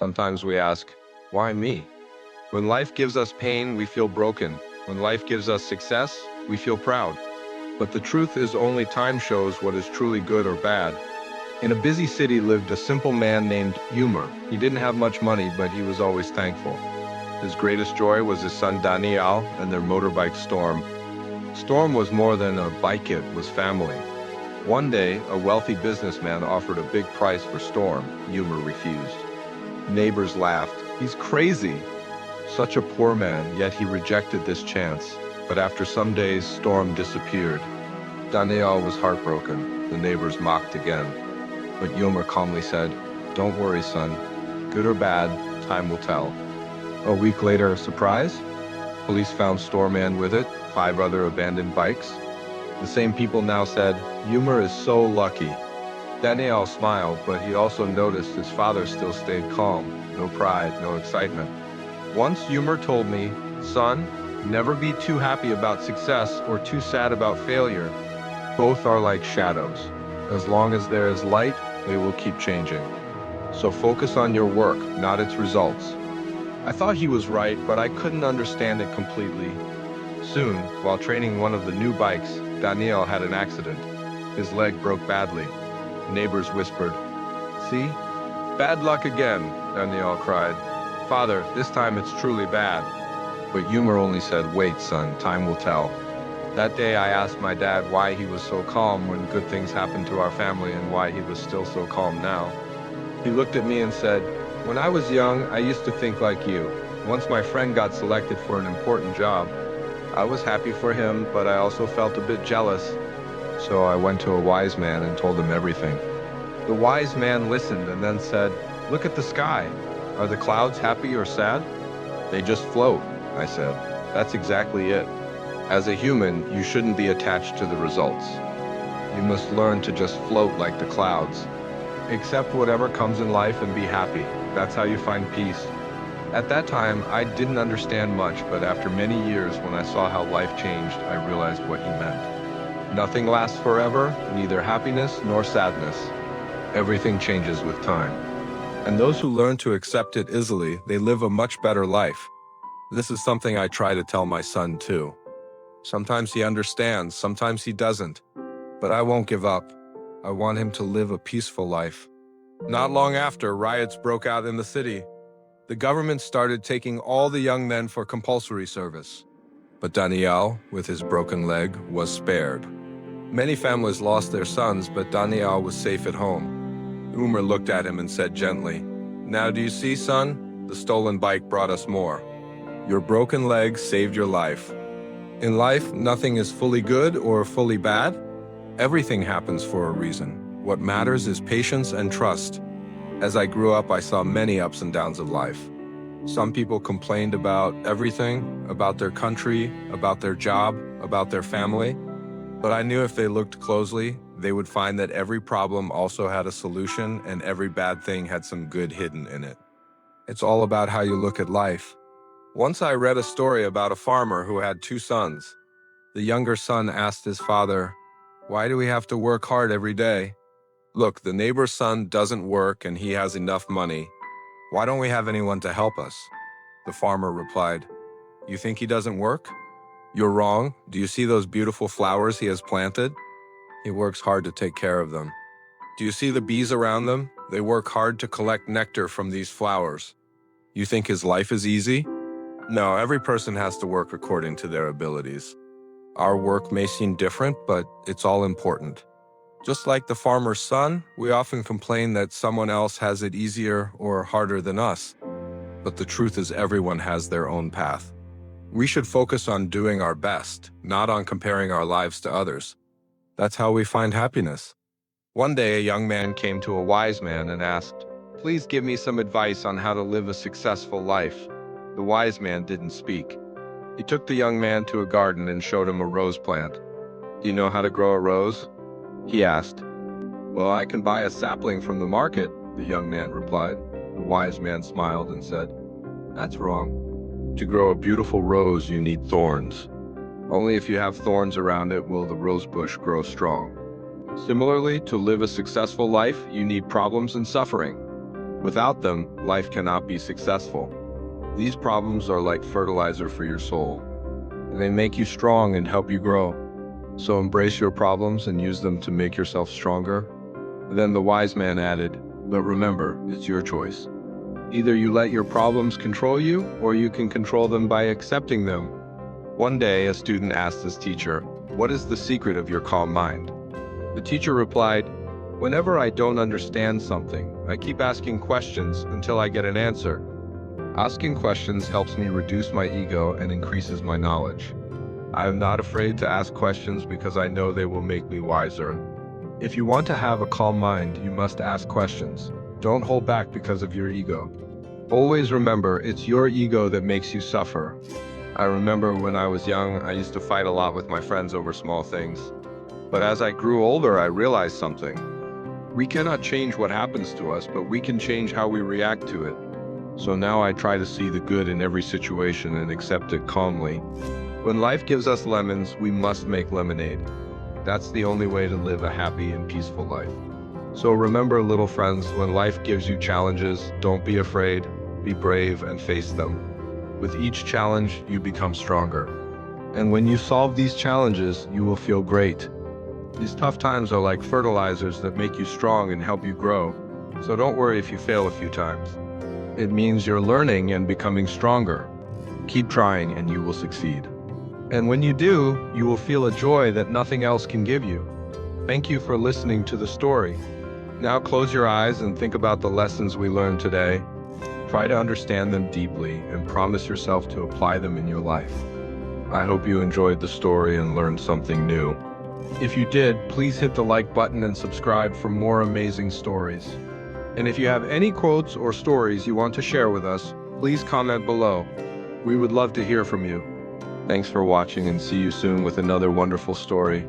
Sometimes we ask, why me? When life gives us pain, we feel broken. When life gives us success, we feel proud. But the truth is only time shows what is truly good or bad. In a busy city lived a simple man named Yumar. He didn't have much money, but he was always thankful. His greatest joy was his son Daniel and their motorbike Storm. Storm was more than a bike, it was family. One day, a wealthy businessman offered a big price for Storm. Yumar refused. Neighbors laughed. He's crazy. Such a poor man, yet he rejected this chance. But after some days, Storm disappeared. Daniel was heartbroken. The neighbors mocked again. But Yumar calmly said, "Don't worry, son. Good or bad, time will tell." A week later, surprise? Police found Storman with it, 5 other abandoned bikes. The same people now said, "Yumar is so lucky." Daniel smiled, but he also noticed his father still stayed calm. No pride, no excitement. Once Yumar told me, "Son, never be too happy about success or too sad about failure. Both are like shadows. As long as there is light, they will keep changing. So focus on your work, not its results." I thought he was right, but I couldn't understand it completely. Soon, while training one of the new bikes, Daniel had an accident. His leg broke badly. Neighbors whispered, "See? Bad luck again," Daniel cried. "Father, this time it's truly bad." But Yumar only said, "Wait, son, time will tell." That day I asked my dad why he was so calm when good things happened to our family and why he was still so calm now. He looked at me and said, "When I was young, I used to think like you. Once my friend got selected for an important job. I was happy for him, but I also felt a bit jealous. So I went to a wise man and told him everything. The wise man listened and then said, 'Look at the sky. Are the clouds happy or sad?' 'They just float,' I said. 'That's exactly it. As a human, you shouldn't be attached to the results. You must learn to just float like the clouds. Accept whatever comes in life and be happy. That's how you find peace.'" At that time, I didn't understand much, but after many years, when I saw how life changed, I realized what he meant. Nothing lasts forever, neither happiness nor sadness. Everything changes with time. And those who learn to accept it easily, they live a much better life. This is something I try to tell my son too. Sometimes he understands, sometimes he doesn't. But I won't give up. I want him to live a peaceful life. Not long after, riots broke out in the city. The government started taking all the young men for compulsory service. But Daniel, with his broken leg, was spared. Many families lost their sons, but Daniel was safe at home. Umar looked at him and said gently, "Now do you see, son? The stolen bike brought us more. Your broken leg saved your life." In life, nothing is fully good or fully bad. Everything happens for a reason. What matters is patience and trust. As I grew up, I saw many ups and downs of life. Some people complained about everything, about their country, about their job, about their family. But I knew if they looked closely, they would find that every problem also had a solution and every bad thing had some good hidden in it. It's all about how you look at life. Once I read a story about a farmer who had 2 sons. The younger son asked his father, "Why do we have to work hard every day? Look, the neighbor's son doesn't work and he has enough money. Why don't we have anyone to help us?" The farmer replied, "You think he doesn't work? You're wrong. Do you see those beautiful flowers he has planted? He works hard to take care of them. Do you see the bees around them? They work hard to collect nectar from these flowers. You think his life is easy? No, every person has to work according to their abilities. Our work may seem different, but it's all important. Just like the farmer's son, we often complain that someone else has it easier or harder than us. But the truth is everyone has their own path. We should focus on doing our best, not on comparing our lives to others. That's how we find happiness. One day, a young man came to a wise man and asked, "Please give me some advice on how to live a successful life." The wise man didn't speak. He took the young man to a garden and showed him a rose plant. "Do you know how to grow a rose?" he asked. "Well, I can buy a sapling from the market," the young man replied. The wise man smiled and said, "That's wrong. To grow a beautiful rose, you need thorns. Only if you have thorns around it will the rose bush grow strong. Similarly, to live a successful life, you need problems and suffering. Without them, life cannot be successful. These problems are like fertilizer for your soul. They make you strong and help you grow. So embrace your problems and use them to make yourself stronger. Then the wise man added, but remember, it's your choice. Either you let your problems control you, or you can control them by accepting them. One day, a student asked his teacher, "What is the secret of your calm mind?" The teacher replied, "Whenever I don't understand something, I keep asking questions until I get an answer. Asking questions helps me reduce my ego and increases my knowledge. I am not afraid to ask questions because I know they will make me wiser." If you want to have a calm mind, you must ask questions. Don't hold back because of your ego. Always remember, it's your ego that makes you suffer. I remember when I was young, I used to fight a lot with my friends over small things. But as I grew older, I realized something. We cannot change what happens to us, but we can change how we react to it. So now I try to see the good in every situation and accept it calmly. When life gives us lemons, we must make lemonade. That's the only way to live a happy and peaceful life. So remember, little friends, when life gives you challenges, don't be afraid, be brave and face them. With each challenge, you become stronger. And when you solve these challenges, you will feel great. These tough times are like fertilizers that make you strong and help you grow. So don't worry if you fail a few times. It means you're learning and becoming stronger. Keep trying and you will succeed. And when you do, you will feel a joy that nothing else can give you. Thank you for listening to the story. Now close your eyes and think about the lessons we learned today. Try to understand them deeply and promise yourself to apply them in your life. I hope you enjoyed the story and learned something new. If you did, please hit the like button and subscribe for more amazing stories. And if you have any quotes or stories you want to share with us, please comment below. We would love to hear from you. Thanks for watching and see you soon with another wonderful story.